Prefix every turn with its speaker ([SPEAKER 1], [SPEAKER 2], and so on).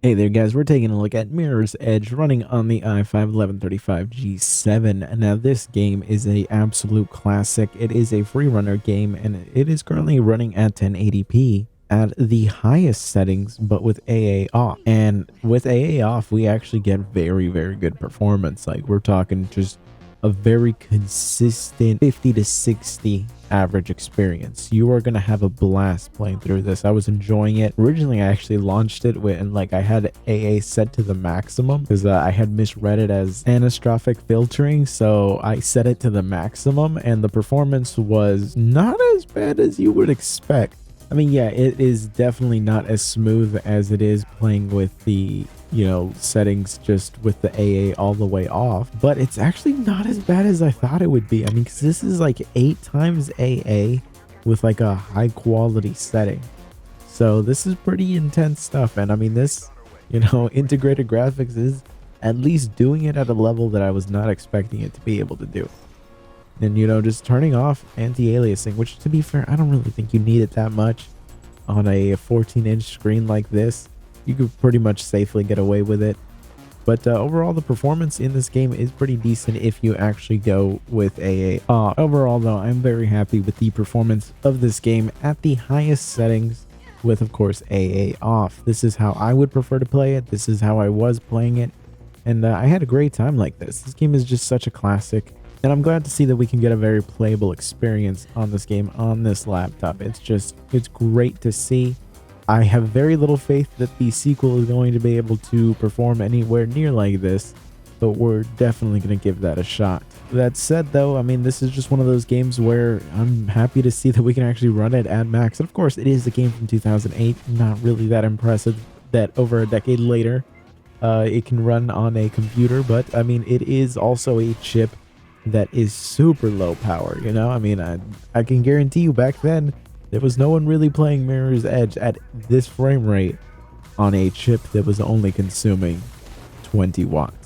[SPEAKER 1] Hey there guys, we're taking a look at Mirror's Edge running on the i5-1135G7. Now this game is a absolute classic. It is a free runner game and it is currently running at 1080p at the highest settings, but with AA off. And with AA off, we actually get very good performance. Like we're talking just a very consistent 50 to 60 average experience. You are going to have a blast playing through this. I was enjoying it. Originally, I actually launched it with, and like I had AA set to the maximum because I had misread it as anastrophic filtering. So I set it to the maximum and the performance was not as bad as you would expect. I mean, yeah, it is definitely not as smooth as it is playing with the, settings just with the AA all the way off, but it's actually not as bad as I thought it would be. I mean, because this is like 8 times AA with like a high quality setting. So this is pretty intense stuff. And I mean, this, integrated graphics is at least doing it at a level that I was not expecting it to be able to do. And just turning off anti-aliasing, which to be fair, I don't really think you need it that much on a 14-inch screen like this. You could pretty much safely get away with it. But overall, the performance in this game is pretty decent if you actually go with AA. Overall, though, I'm very happy with the performance of this game at the highest settings with, of course, AA off. This is how I would prefer to play it. This is how I was playing it. And I had a great time like this. This game is just such a classic. And I'm glad to see that we can get a very playable experience on this game on this laptop. It's great to see. I have very little faith that the sequel is going to be able to perform anywhere near like this, but we're definitely going to give that a shot. That said, though, I mean, this is just one of those games where I'm happy to see that we can actually run it at max. And of course, it is a game from 2008. Not really that impressive that over a decade later, it can run on a computer, but I mean, it is also a chip that is super low power. I mean, I can guarantee you back then there was no one really playing Mirror's Edge at this frame rate on a chip that was only consuming 20 watts.